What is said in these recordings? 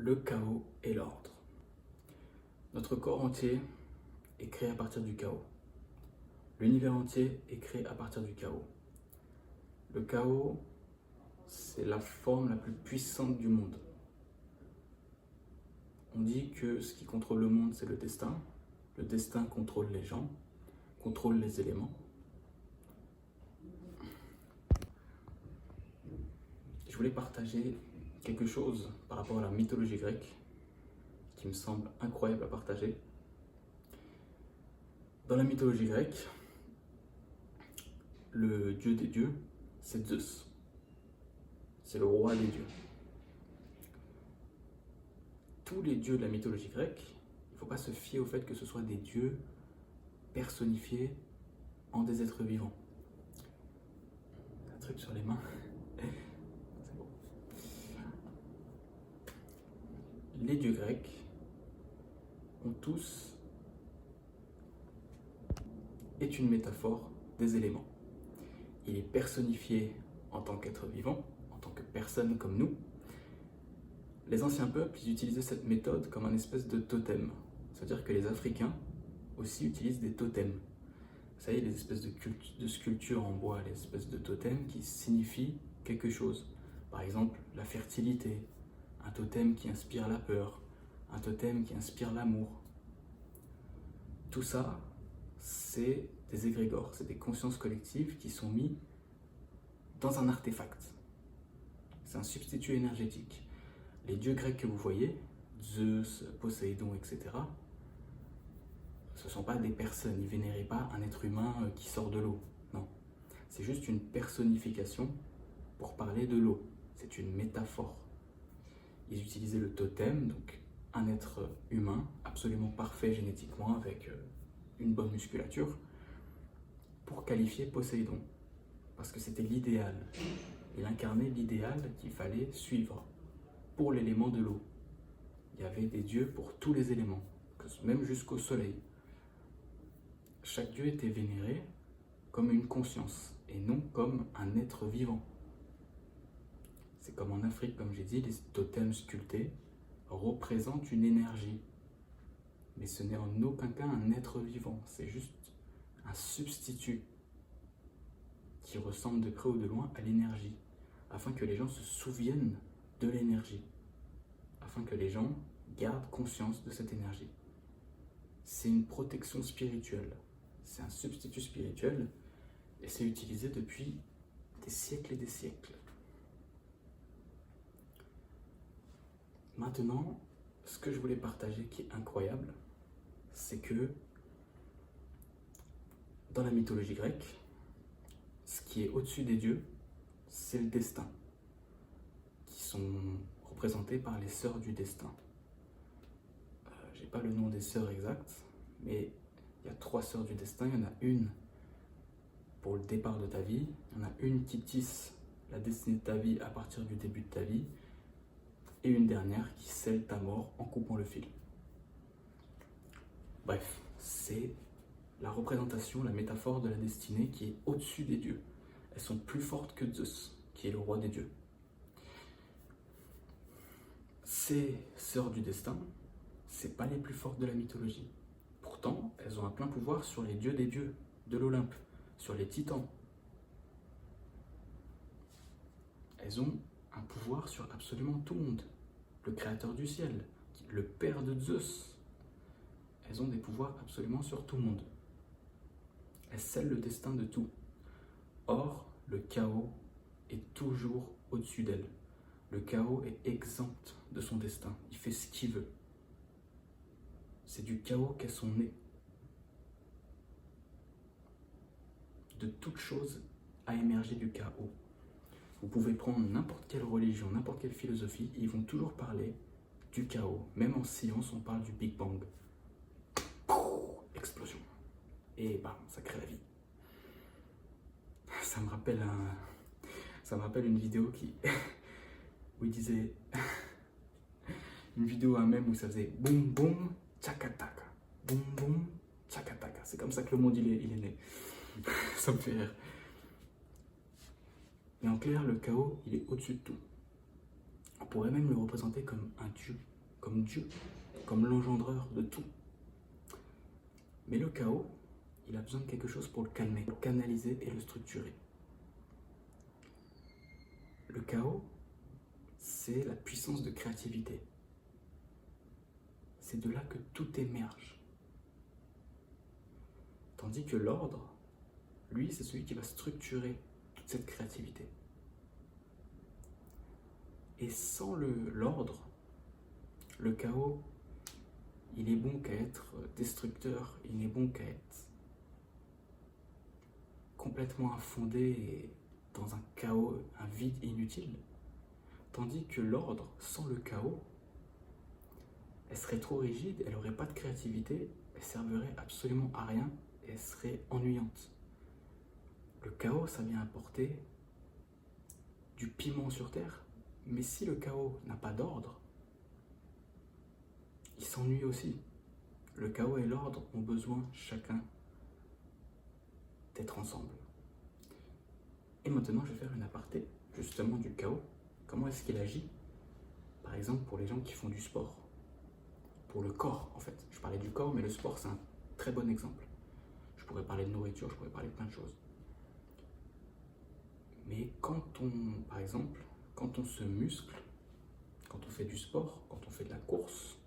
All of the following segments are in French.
le chaos et l'ordre. Notre corps entier est créé à partir du chaos. L'univers entier est créé à partir du chaos. Le chaos, c'est la forme la plus puissante du monde. On dit que ce qui contrôle le monde, c'est le destin. Le destin contrôle les gens, contrôle les éléments. Je voulais partager quelque chose par rapport à la mythologie grecque qui me semble incroyable à partager. Dans la mythologie grecque, le dieu des dieux, c'est Zeus. C'est le roi des dieux. Tous les dieux de la mythologie grecque, il ne faut pas se fier au fait que ce soit des dieux personnifiés en des êtres vivants. Un truc sur les mains. C'est bon. Les dieux grecs ont tous est une métaphore des éléments. Il est personnifié en tant qu'être vivant, en tant que personne comme nous. Les anciens peuples, ils utilisaient cette méthode comme un espèce de totem. C'est-à-dire que les Africains aussi utilisent des totems. Vous savez, les espèces de sculptures en bois, les espèces de totems qui signifient quelque chose. Par exemple, la fertilité, un totem qui inspire la peur, un totem qui inspire l'amour. Tout ça, c'est des égrégores, c'est des consciences collectives qui sont mis dans un artefact. C'est un substitut énergétique. Les dieux grecs que vous voyez, Zeus, Poséidon, etc., ce ne sont pas des personnes, ils ne vénéraient pas un être humain qui sort de l'eau. Non, c'est juste une personnification pour parler de l'eau. C'est une métaphore. Ils utilisaient le totem, donc un être humain absolument parfait génétiquement avec une bonne musculature, pour qualifier Poséidon, parce que c'était l'idéal. Il incarnait l'idéal qu'il fallait suivre pour l'élément de l'eau. Il y avait des dieux pour tous les éléments, même jusqu'au soleil. Chaque dieu était vénéré comme une conscience et non comme un être vivant. C'est comme en Afrique, comme j'ai dit, les totems sculptés représentent une énergie. Mais ce n'est en aucun cas un être vivant, c'est juste un substitut qui ressemble de près ou de loin à l'énergie, afin que les gens se souviennent de l'énergie, afin que les gens gardent conscience de cette énergie. C'est une protection spirituelle, c'est un substitut spirituel, et c'est utilisé depuis des siècles et des siècles. Maintenant, ce que je voulais partager qui est incroyable, c'est que dans la mythologie grecque, ce qui est au-dessus des dieux, c'est le destin, qui sont représentés par les sœurs du destin. J'ai pas le nom des sœurs exactes, mais il y a 3 sœurs du destin. Il y en a une pour le départ de ta vie, il y en a une qui tisse la destinée de ta vie à partir du début de ta vie, et une dernière qui scelle ta mort en coupant le fil. Bref, c'est la représentation, la métaphore de la destinée qui est au-dessus des dieux. Elles sont plus fortes que Zeus, qui est le roi des dieux. Ces sœurs du destin, c'est pas les plus fortes de la mythologie. Pourtant, elles ont un plein pouvoir sur les dieux des dieux de l'Olympe, sur les titans. Elles ont un pouvoir sur absolument tout le monde. Le créateur du ciel, le père de Zeus. Elles ont des pouvoirs absolument sur tout le monde. Elles scellent le destin de tout. Or, le chaos est toujours au-dessus d'elles. Le chaos est exempt de son destin. Il fait ce qu'il veut. C'est du chaos qu'elles sont nées. De toute chose a émergé du chaos. Vous pouvez prendre n'importe quelle religion, n'importe quelle philosophie, ils vont toujours parler du chaos. Même en science, on parle du Big Bang. Explosion. Et bam, ça crée la vie. Ça me rappelle une vidéo où il disait une vidéo, un mème où ça faisait boum boum tchakataka, boum boum tchakataka. C'est comme ça que le monde il est né. Ça me fait rire. Mais en clair, le chaos, il est au-dessus de tout. On pourrait même le représenter comme un dieu comme Dieu, comme l'engendreur de tout. Mais le chaos, il a besoin de quelque chose pour le calmer, pour le canaliser et le structurer. Le chaos, c'est la puissance de créativité. C'est de là que tout émerge. Tandis que l'ordre, lui, c'est celui qui va structurer toute cette créativité. Et sans l'ordre, le chaos, il est bon qu'à être destructeur, il n'est bon qu'à être complètement infondé et dans un chaos, un vide inutile. Tandis que l'ordre, sans le chaos, elle serait trop rigide, elle n'aurait pas de créativité, elle servirait absolument à rien et elle serait ennuyante. Le chaos, ça vient apporter du piment sur terre, mais si le chaos n'a pas d'ordre, il s'ennuie aussi. Le chaos et l'ordre ont besoin chacun d'être ensemble. Et maintenant, je vais faire une aparté, justement, du chaos. Comment est-ce qu'il agit? Par exemple, pour les gens qui font du sport. Pour le corps, en fait. Je parlais du corps, mais le sport, c'est un très bon exemple. Je pourrais parler de nourriture, je pourrais parler de plein de choses. Mais par exemple, quand on se muscle, quand on fait du sport, quand on fait de la course,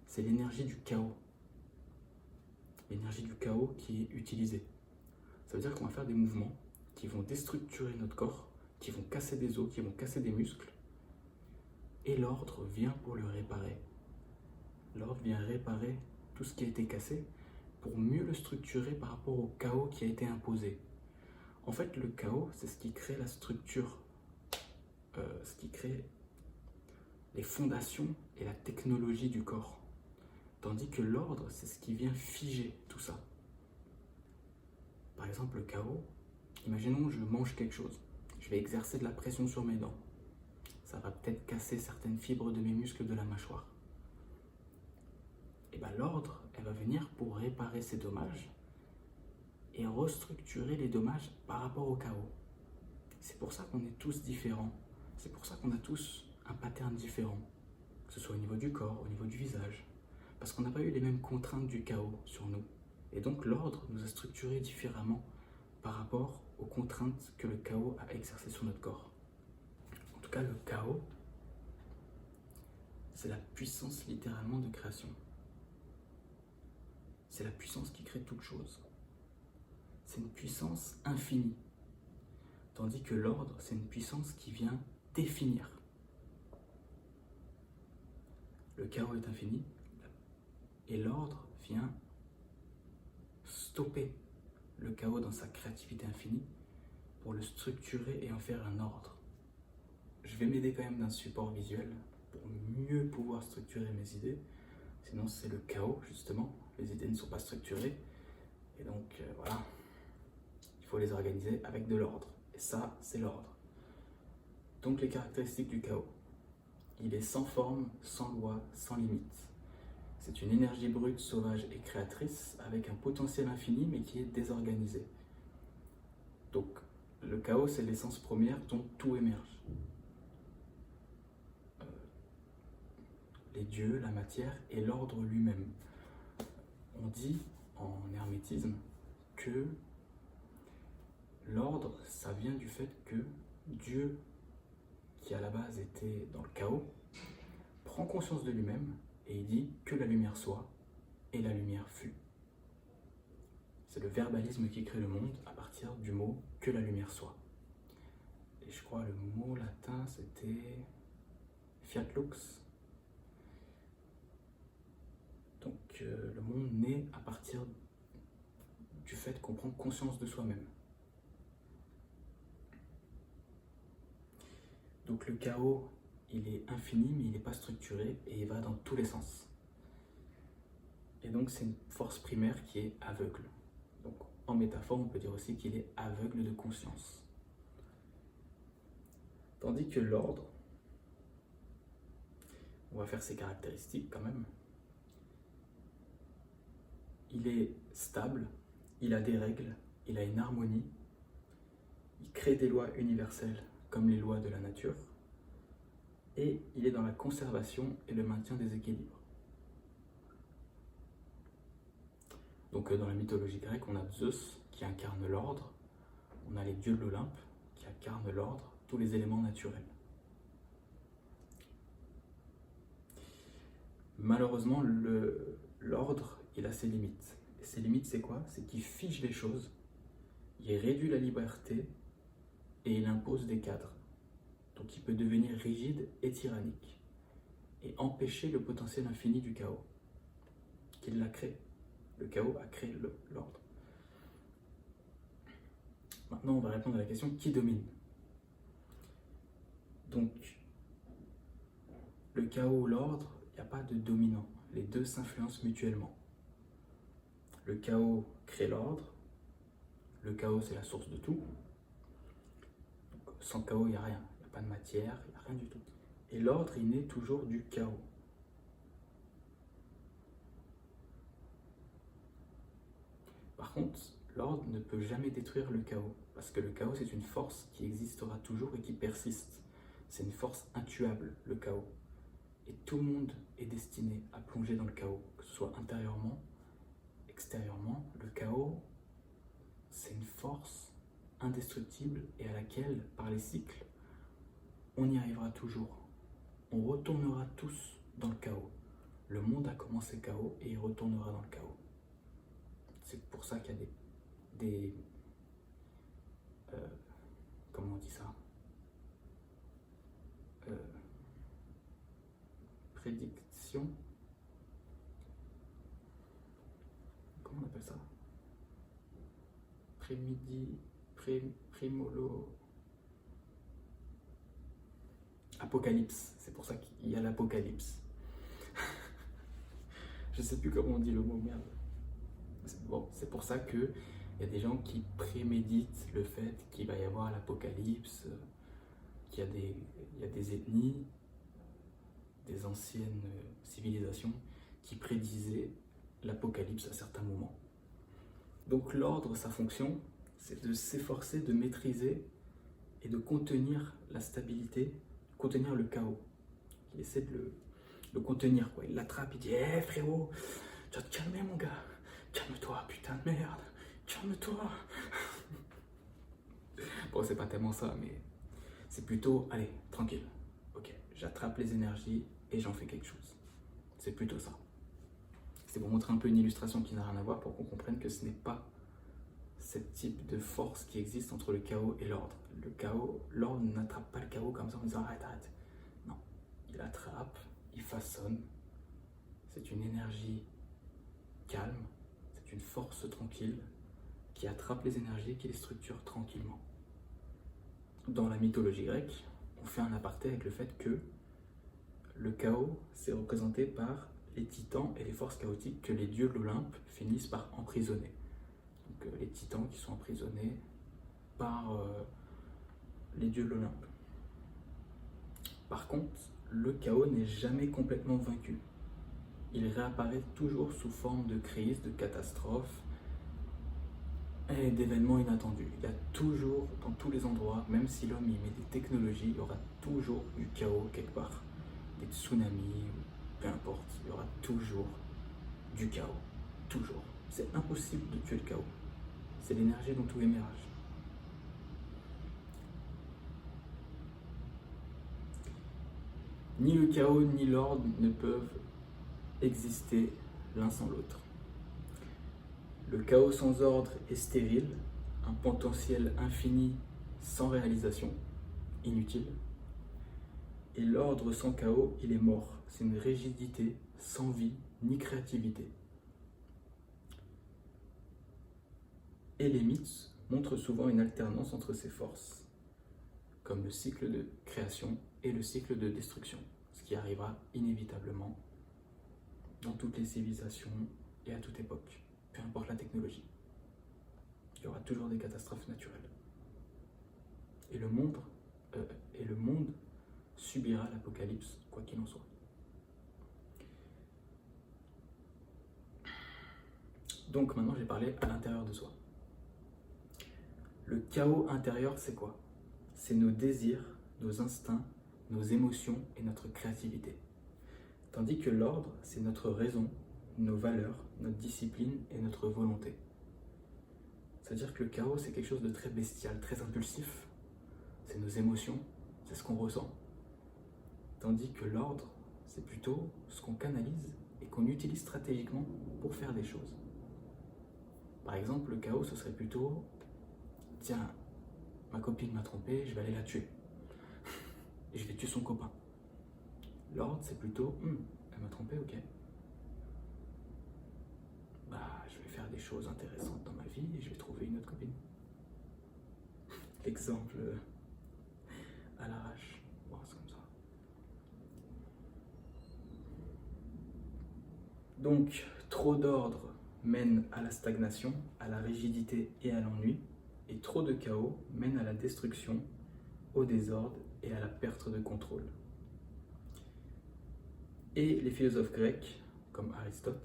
c'est l'énergie du chaos. L'énergie du chaos qui est utilisée. Ça veut dire qu'on va faire des mouvements qui vont déstructurer notre corps, qui vont casser des os, qui vont casser des muscles. Et l'ordre vient pour le réparer. L'ordre vient réparer tout ce qui a été cassé pour mieux le structurer par rapport au chaos qui a été imposé. En fait, le chaos, c'est ce qui crée la structure, ce qui crée les fondations et la technologie du corps. Tandis que l'ordre, c'est ce qui vient figer tout ça. Par exemple, le chaos, imaginons que je mange quelque chose. Je vais exercer de la pression sur mes dents. Ça va peut-être casser certaines fibres de mes muscles de la mâchoire. Et bien l'ordre, elle va venir pour réparer ces dommages et restructurer les dommages par rapport au chaos. C'est pour ça qu'on est tous différents. C'est pour ça qu'on a tous un pattern différent. Que ce soit au niveau du corps, au niveau du visage. Parce qu'on n'a pas eu les mêmes contraintes du chaos sur nous. Et donc l'ordre nous a structurés différemment par rapport aux contraintes que le chaos a exercées sur notre corps. En tout cas, le chaos, c'est la puissance littéralement de création. C'est la puissance qui crée toute chose. C'est une puissance infinie. Tandis que l'ordre, c'est une puissance qui vient définir. Le chaos est infini et l'ordre vient stopper le chaos dans sa créativité infinie pour le structurer et en faire un ordre. Je vais m'aider quand même d'un support visuel pour mieux pouvoir structurer mes idées. Sinon, c'est le chaos, justement. Les idées ne sont pas structurées. Et donc, voilà. Il faut les organiser avec de l'ordre. Et ça, c'est l'ordre. Donc, les caractéristiques du chaos. Il est sans forme, sans loi, sans limite. C'est une énergie brute, sauvage et créatrice avec un potentiel infini mais qui est désorganisé. Donc, le chaos, c'est l'essence première dont tout émerge. Les dieux, la matière et l'ordre lui-même. On dit en hermétisme que l'ordre, ça vient du fait que Dieu, qui à la base était dans le chaos, prend conscience de lui-même et il dit que la lumière soit, et la lumière fut. C'est le verbalisme qui crée le monde à partir du mot que la lumière soit. Et je crois le mot latin c'était fiat lux. Donc le monde naît à partir du fait qu'on prend conscience de soi-même. Donc le chaos, il est infini mais il n'est pas structuré et il va dans tous les sens. Et donc c'est une force primaire qui est aveugle. Donc en métaphore, on peut dire aussi qu'il est aveugle de conscience. Tandis que l'ordre, on va faire ses caractéristiques quand même. Il est stable, il a des règles, il a une harmonie, il crée des lois universelles comme les lois de la nature. et il est dans la conservation et le maintien des équilibres. Donc dans la mythologie grecque, on a Zeus qui incarne l'ordre, on a les dieux de l'Olympe qui incarnent l'ordre, tous les éléments naturels. Malheureusement, l'ordre, il a ses limites. Et ses limites, c'est quoi? C'est qu'il fige les choses, il réduit la liberté et il impose des cadres. Donc il peut devenir rigide et tyrannique et empêcher le potentiel infini du chaos qu'il l'a créé. Le chaos a créé l'ordre. Maintenant, on va répondre à la question qui domine. Donc, le chaos ou l'ordre, il n'y a pas de dominant. Les deux s'influencent mutuellement. Le chaos crée l'ordre. Le chaos, c'est la source de tout. Donc, sans chaos, il n'y a rien. Il n'y a pas de matière, il n'y a rien du tout. Et l'ordre, il naît toujours du chaos. Par contre, l'ordre ne peut jamais détruire le chaos, parce que le chaos, c'est une force qui existera toujours et qui persiste. C'est une force intuable, le chaos. Et tout le monde est destiné à plonger dans le chaos, que ce soit intérieurement, extérieurement. Le chaos, c'est une force indestructible et à laquelle, par les cycles, on y arrivera toujours. On retournera tous dans le chaos. Le monde a commencé chaos et il retournera dans le chaos. C'est pour ça qu'il y a des comment on dit ça, prédiction, comment on appelle ça, primolo, apocalypse, c'est pour ça qu'il y a l'apocalypse. Je sais plus comment on dit le mot, merde. Bon, c'est pour ça qu'il y a des gens qui préméditent le fait qu'il va y avoir l'apocalypse, qu'il y a des ethnies, des anciennes civilisations qui prédisaient l'apocalypse à certains moments. Donc l'ordre, sa fonction, c'est de s'efforcer de maîtriser et de contenir la stabilité, contenir le chaos. Il essaie de le contenir, quoi. Il l'attrape, il dit hé frérot, tu vas te calmer mon gars, calme-toi, putain de merde, calme-toi. Bon, c'est pas tellement ça, mais c'est plutôt, allez, tranquille, ok, j'attrape les énergies et j'en fais quelque chose. C'est plutôt ça. C'est pour montrer un peu une illustration qui n'a rien à voir pour qu'on comprenne que ce n'est pas ce type de force qui existe entre le chaos et l'ordre. Le chaos, l'ordre n'attrape pas le chaos comme ça en disant arrête, arrête. Non, il attrape, il façonne. C'est une énergie calme, c'est une force tranquille qui attrape les énergies, qui les structure tranquillement. Dans la mythologie grecque, on fait un aparté avec le fait que le chaos, c'est représenté par les titans et les forces chaotiques que les dieux de l'Olympe finissent par emprisonner. Donc les titans qui sont emprisonnés par les dieux de l'Olympe. Par contre, le chaos n'est jamais complètement vaincu. Il réapparaît toujours sous forme de crise, de catastrophe et d'événements inattendus. Il y a toujours, dans tous les endroits, même si l'homme y met des technologies, il y aura toujours du chaos quelque part. Des tsunamis, peu importe, il y aura toujours du chaos. Toujours. C'est impossible de tuer le chaos. C'est l'énergie dont tout émerge. Ni le chaos ni l'ordre ne peuvent exister l'un sans l'autre. Le chaos sans ordre est stérile, un potentiel infini sans réalisation, inutile. Et l'ordre sans chaos, il est mort. C'est une rigidité sans vie ni créativité. Et les mythes montrent souvent une alternance entre ces forces, comme le cycle de création et le cycle de destruction, ce qui arrivera inévitablement dans toutes les civilisations et à toute époque, peu importe la technologie. Il y aura toujours des catastrophes naturelles. Et le monde subira l'apocalypse, quoi qu'il en soit. Donc maintenant, j'ai parlé à l'intérieur de soi. Le chaos intérieur, c'est quoi? C'est nos désirs, nos instincts, nos émotions et notre créativité. Tandis que l'ordre, c'est notre raison, nos valeurs, notre discipline et notre volonté. C'est-à-dire que le chaos, c'est quelque chose de très bestial, très impulsif. C'est nos émotions, c'est ce qu'on ressent. Tandis que l'ordre, c'est plutôt ce qu'on canalise et qu'on utilise stratégiquement pour faire des choses. Par exemple, le chaos, ce serait plutôt « Tiens, ma copine m'a trompé, je vais aller la tuer. Et je vais tuer son copain. » L'ordre, c'est plutôt « Elle m'a trompé, ok. Bah, je vais faire des choses intéressantes dans ma vie et je vais trouver une autre copine. » L'exemple à l'arrache. Bon, c'est comme ça. Donc, trop d'ordre mène à la stagnation, à la rigidité et à l'ennui, et trop de chaos mène à la destruction, au désordre et à la perte de contrôle. Et les philosophes grecs, comme Aristote,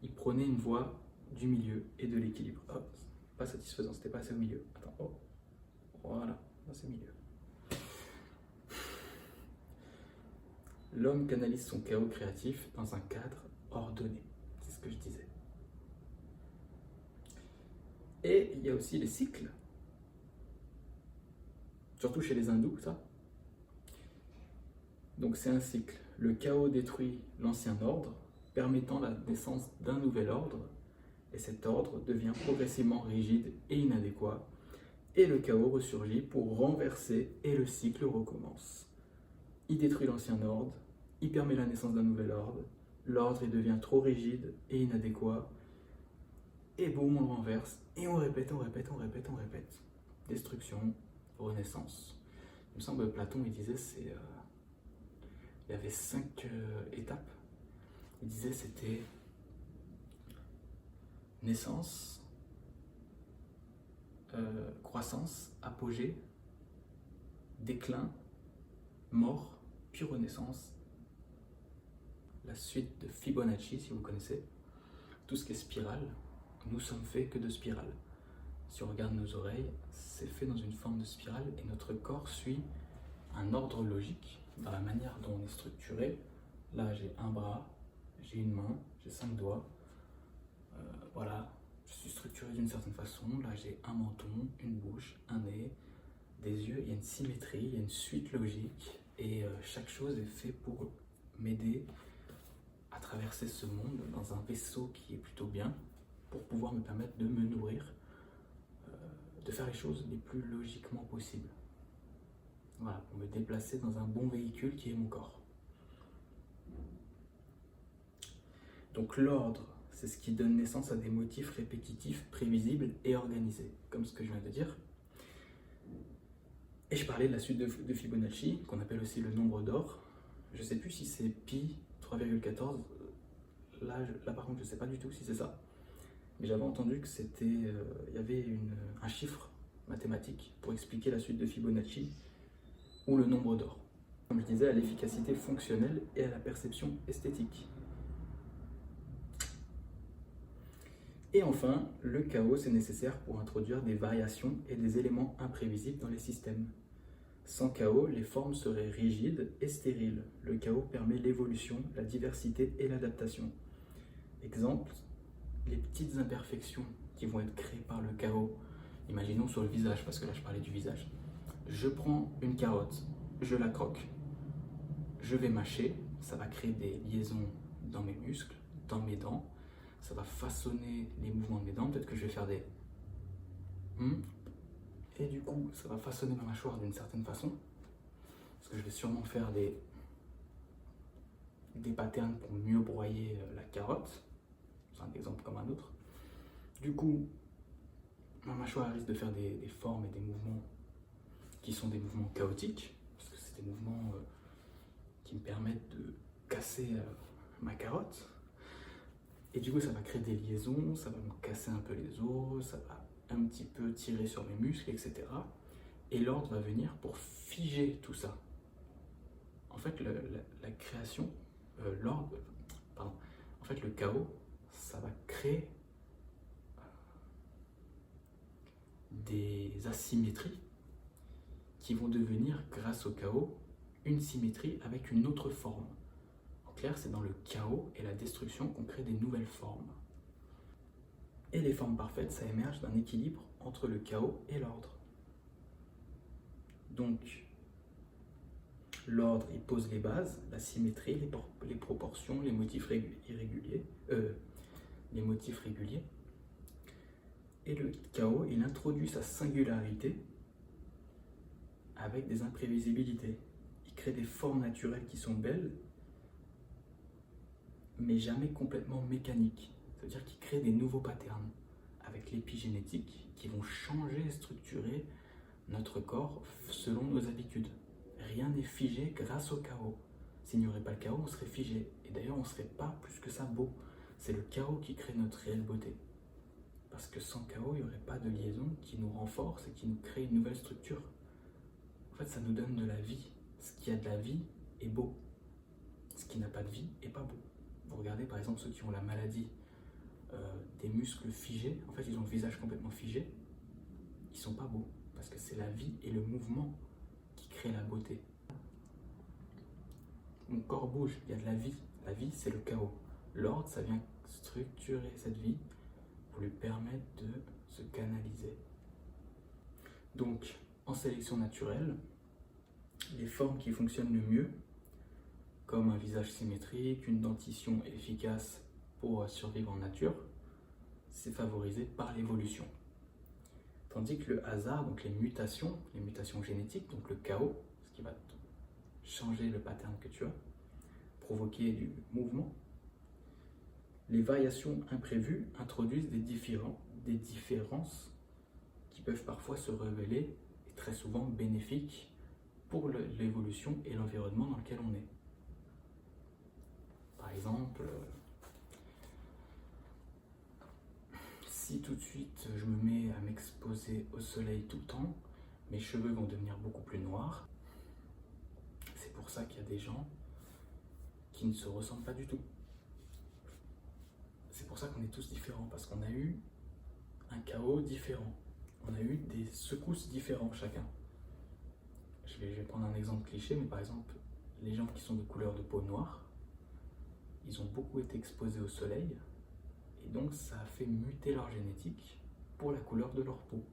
ils prônaient une voie du milieu et de l'équilibre. Oh, pas satisfaisant, c'était pas assez au milieu. Attends, oh, voilà, là c'est milieu. L'homme canalise son chaos créatif dans un cadre ordonné, c'est ce que je disais. Et il y a aussi les cycles, surtout chez les hindous, ça. Donc c'est un cycle. Le chaos détruit l'ancien ordre, permettant la naissance d'un nouvel ordre, et cet ordre devient progressivement rigide et inadéquat, et le chaos ressurgit pour renverser et le cycle recommence. Il détruit l'ancien ordre, il permet la naissance d'un nouvel ordre, l'ordre devient trop rigide et inadéquat, et boum, on le renverse, et on répète, on répète, on répète, on répète. Destruction, renaissance. Il me semble que Platon, il disait, il y avait 5 étapes. Il disait c'était naissance, croissance, apogée, déclin, mort, puis renaissance. La suite de Fibonacci, si vous connaissez. Tout ce qui est spirale, nous sommes faits que de spirales. Si on regarde nos oreilles, c'est fait dans une forme de spirale et notre corps suit un ordre logique dans la manière dont on est structuré. Là, j'ai un bras, j'ai une main, j'ai 5 doigts. Voilà, je suis structuré d'une certaine façon. Là, j'ai un menton, une bouche, un nez, des yeux. Il y a une symétrie, il y a une suite logique et chaque chose est faite pour m'aider à traverser ce monde dans un vaisseau qui est plutôt bien pour pouvoir me permettre de me nourrir, de faire les choses les plus logiquement possibles. Voilà, pour me déplacer dans un bon véhicule qui est mon corps. Donc l'ordre, c'est ce qui donne naissance à des motifs répétitifs, prévisibles et organisés, comme ce que je viens de dire. Et je parlais de la suite de Fibonacci, qu'on appelle aussi le nombre d'or. Je ne sais plus si c'est pi 3,14. Là par contre, je ne sais pas du tout si c'est ça. Mais j'avais entendu que c'était, y avait un chiffre mathématique pour expliquer la suite de Fibonacci ou le nombre d'or. Comme je disais, à l'efficacité fonctionnelle et à la perception esthétique. Et enfin, le chaos est nécessaire pour introduire des variations et des éléments imprévisibles dans les systèmes. Sans chaos, les formes seraient rigides et stériles. Le chaos permet l'évolution, la diversité et l'adaptation. Exemple, les petites imperfections qui vont être créées par le chaos. Imaginons sur le visage, parce que là je parlais du visage. Je prends une carotte, je la croque, je vais mâcher, ça va créer des liaisons dans mes muscles, dans mes dents, ça va façonner les mouvements de mes dents, peut-être que je vais faire des et du coup ça va façonner ma mâchoire d'une certaine façon, parce que je vais sûrement faire des patterns pour mieux broyer la carotte, c'est un exemple comme un autre. Du coup, ma mâchoire risque de faire des formes et des mouvements qui sont des mouvements chaotiques, parce que c'est des mouvements qui me permettent de casser ma carotte. Et du coup, ça va créer des liaisons, ça va me casser un peu les os, ça va un petit peu tirer sur mes muscles, etc. Et l'ordre va venir pour figer tout ça. En fait, la création, en fait, le chaos, ça va créer des asymétries qui vont devenir, grâce au chaos, une symétrie avec une autre forme. En clair, c'est dans le chaos et la destruction qu'on crée des nouvelles formes. Et les formes parfaites, ça émerge d'un équilibre entre le chaos et l'ordre. Donc, l'ordre, il pose les bases, la symétrie, les proportions, les motifs réguliers. Et le chaos, il introduit sa singularité avec des imprévisibilités. Il crée des formes naturelles qui sont belles, mais jamais complètement mécaniques. Ça veut dire qu'il crée des nouveaux patterns avec l'épigénétique qui vont changer et structurer notre corps selon nos habitudes. Rien n'est figé grâce au chaos. S'il n'y aurait pas le chaos, on serait figé. Et d'ailleurs, on ne serait pas plus que ça beau. C'est le chaos qui crée notre réelle beauté. Parce que sans chaos, il n'y aurait pas de liaison qui nous renforce et qui nous crée une nouvelle structure. En fait, ça nous donne de la vie. Ce qui a de la vie est beau. Ce qui n'a pas de vie est pas beau. Vous regardez par exemple ceux qui ont la maladie des muscles figés, en fait ils ont le visage complètement figé, ils sont pas beaux. Parce que c'est la vie et le mouvement qui crée la beauté. Mon corps bouge, il y a de la vie. La vie, c'est le chaos. L'ordre, ça vient structurer cette vie pour lui permettre de se canaliser. Donc, en sélection naturelle, les formes qui fonctionnent le mieux, comme un visage symétrique, une dentition efficace pour survivre en nature, c'est favorisé par l'évolution. Tandis que le hasard, donc les mutations génétiques, donc le chaos, ce qui va changer le pattern que tu as, provoquer du mouvement, les variations imprévues introduisent des différences qui peuvent parfois se révéler, et très souvent bénéfiques pour l'évolution et l'environnement dans lequel on est. Par exemple, si tout de suite je me mets à m'exposer au soleil tout le temps, mes cheveux vont devenir beaucoup plus noirs. C'est pour ça qu'il y a des gens qui ne se ressemblent pas du tout. C'est pour ça qu'on est tous différents, parce qu'on a eu un chaos différent. On a eu des secousses différentes chacun. Je vais prendre un exemple cliché, mais par exemple, les gens qui sont de couleur de peau noire, ils ont beaucoup été exposés au soleil, et donc ça a fait muter leur génétique pour la couleur de leur peau.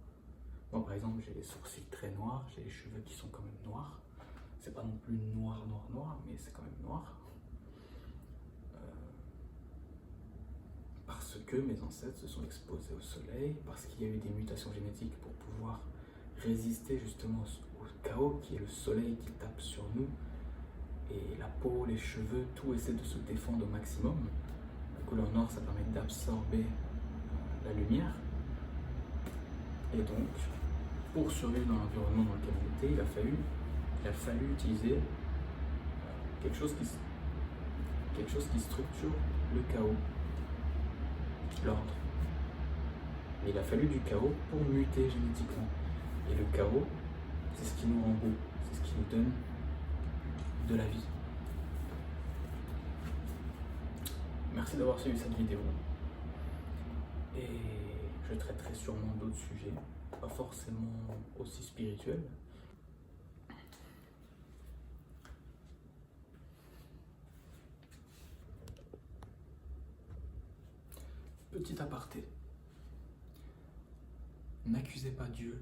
Moi par exemple, j'ai les sourcils très noirs, j'ai les cheveux qui sont quand même noirs. C'est pas non plus noir, mais c'est quand même noir. Parce que mes ancêtres se sont exposés au soleil, parce qu'il y a eu des mutations génétiques pour pouvoir résister justement au chaos qui est le soleil qui tape sur nous. Et la peau, les cheveux, tout essaie de se défendre au maximum. La couleur noire, ça permet d'absorber la lumière. Et donc, pour survivre dans l'environnement dans lequel on était, il a fallu utiliser quelque chose qui structure le chaos, l'ordre. Mais il a fallu du chaos pour muter génétiquement. Et le chaos, c'est ce qui nous rend beau, c'est ce qui nous donne de la vie. Merci d'avoir suivi cette vidéo. Et je traiterai sûrement d'autres sujets, pas forcément aussi spirituels. Petit aparté. N'accusez pas Dieu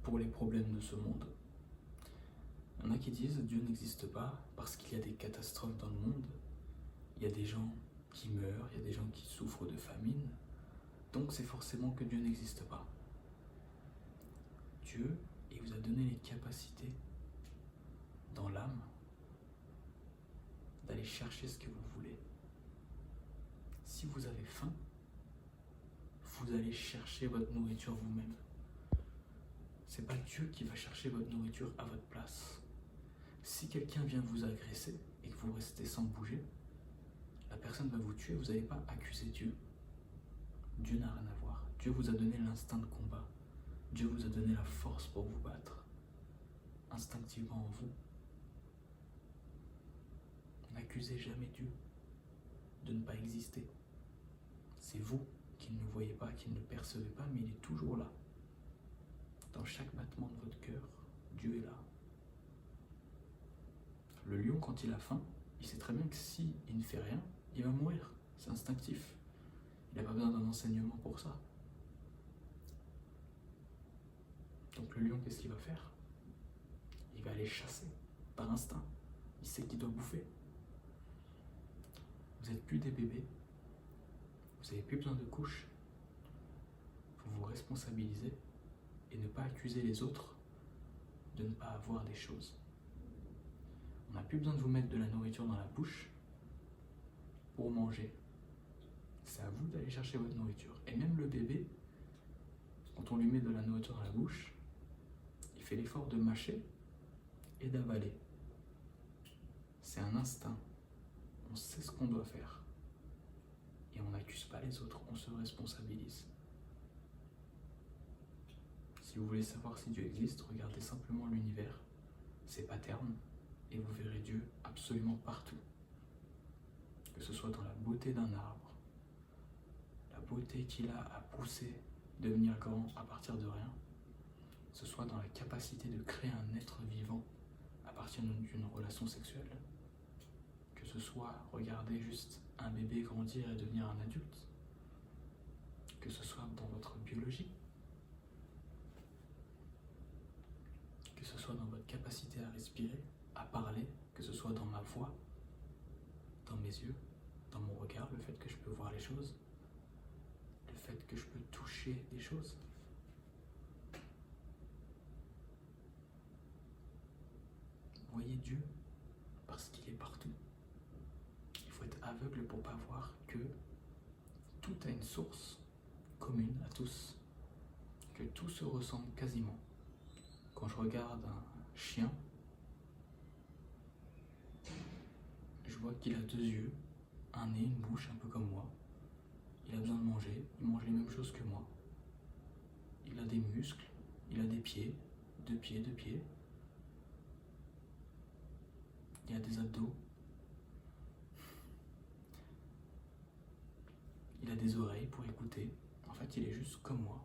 pour les problèmes de ce monde. Il y en a qui disent Dieu n'existe pas parce qu'il y a des catastrophes dans le monde. Il y a des gens qui meurent, il y a des gens qui souffrent de famine. Donc c'est forcément que Dieu n'existe pas. Dieu, il vous a donné les capacités dans l'âme d'aller chercher ce que vous voulez. Si vous avez faim, vous allez chercher votre nourriture vous-même. C'est pas Dieu qui va chercher votre nourriture à votre place. Si quelqu'un vient vous agresser et que vous restez sans bouger, la personne va vous tuer, vous n'allez pas accuser Dieu. Dieu n'a rien à voir. Dieu vous a donné l'instinct de combat. Dieu vous a donné la force pour vous battre. Instinctivement en vous. N'accusez jamais Dieu de ne pas exister. C'est vous qui ne le voyez pas, qui ne le percevez pas, mais il est toujours là. Dans chaque battement de votre cœur, Dieu est là. Le lion, quand il a faim, il sait très bien que s'il ne fait rien, il va mourir. C'est instinctif. Il n'a pas besoin d'un enseignement pour ça. Donc le lion, qu'est-ce qu'il va faire? Il va aller chasser, par instinct. Il sait qu'il doit bouffer. Vous n'êtes plus des bébés. Vous n'avez plus besoin de couches. Vous vous responsabilisez et ne pas accuser les autres de ne pas avoir des choses. On n'a plus besoin de vous mettre de la nourriture dans la bouche pour manger. C'est à vous d'aller chercher votre nourriture. Et même le bébé, quand on lui met de la nourriture dans la bouche, il fait l'effort de mâcher et d'avaler. C'est un instinct. On sait ce qu'on doit faire. Et on n'accuse pas les autres, on se responsabilise. Si vous voulez savoir si Dieu existe, regardez simplement l'univers, ses patterns, et vous verrez Dieu absolument partout. Que ce soit dans la beauté d'un arbre, la beauté qu'il a à pousser, devenir grand à partir de rien, que ce soit dans la capacité de créer un être vivant à partir d'une relation sexuelle, que ce soit regarder juste un bébé grandir et devenir un adulte, que ce soit dans votre biologie, que ce soit dans votre capacité à respirer, à parler, que ce soit dans ma voix, dans mes yeux, dans mon regard, le fait que je peux voir les choses, le fait que je peux toucher des choses. Voyez Dieu parce qu'il est partout. Il faut être aveugle pour ne pas voir que tout a une source commune à tous, que tout se ressemble quasiment. Quand je regarde un chien, je vois qu'il a 2 yeux, un nez, une bouche, un peu comme moi. Il a besoin de manger, il mange les mêmes choses que moi. Il a des muscles, il a des pieds, 2 pieds, 2 pieds. Il a des abdos. Il a des oreilles pour écouter. En fait, il est juste comme moi.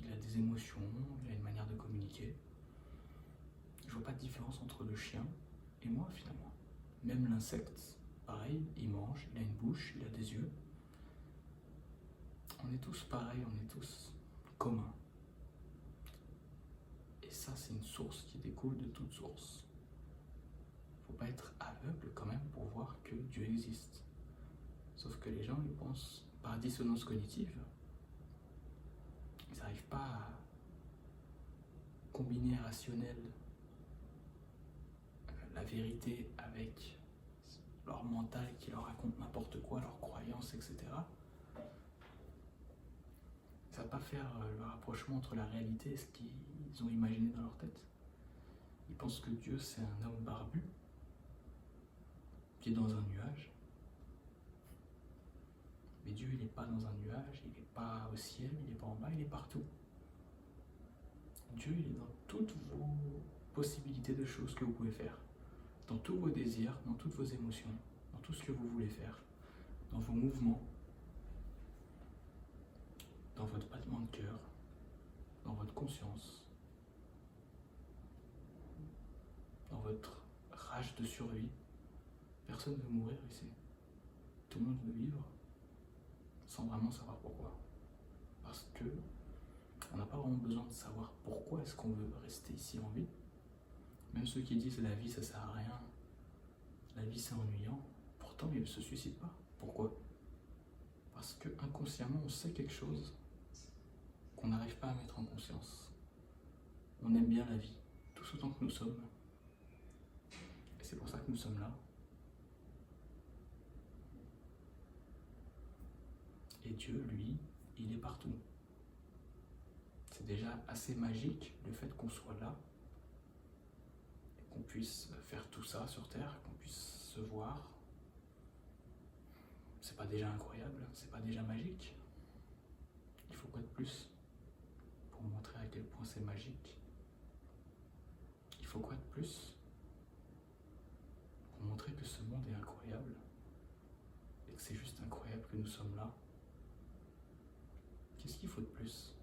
Il a des émotions, il a une manière de communiquer. Je vois pas de différence entre le chien et moi finalement. Même l'insecte, pareil, il mange, il a une bouche, il a des yeux. On est tous pareils, on est tous communs. Et ça, c'est une source qui découle de toute source. Faut pas être aveugle quand même pour voir que Dieu existe. Sauf que les gens, ils pensent par dissonance cognitive. Ils n'arrivent pas à combiner rationnel la vérité avec leur mental qui leur raconte n'importe quoi, leurs croyances, etc. Ça va pas faire le rapprochement entre la réalité et ce qu'ils ont imaginé dans leur tête. Ils pensent que Dieu, c'est un homme barbu qui est dans un nuage. Mais Dieu, il n'est pas dans un nuage, il n'est pas au ciel, il n'est pas en bas, il est partout. Dieu, il est dans toutes vos possibilités de choses que vous pouvez faire, dans tous vos désirs, dans toutes vos émotions, dans tout ce que vous voulez faire, dans vos mouvements, dans votre battement de cœur, dans votre conscience, dans votre rage de survie. Personne ne veut mourir ici. Tout le monde veut vivre sans vraiment savoir pourquoi. Parce que on n'a pas vraiment besoin de savoir pourquoi est-ce qu'on veut rester ici en vie. Même ceux qui disent la vie ça sert à rien, la vie c'est ennuyant, pourtant ils ne se suicident pas. Pourquoi? Parce que inconsciemment on sait quelque chose qu'on n'arrive pas à mettre en conscience. On aime bien la vie, tous autant que nous sommes. Et c'est pour ça que nous sommes là. Et Dieu, lui, il est partout. C'est déjà assez magique le fait qu'on soit là, et qu'on puisse faire tout ça sur Terre, qu'on puisse se voir. C'est pas déjà incroyable, c'est pas déjà magique. Il faut quoi de plus pour montrer à quel point c'est magique? Il faut quoi de plus pour montrer que ce monde est incroyable et que c'est juste incroyable que nous sommes là? Qu'est-ce qu'il faut de plus?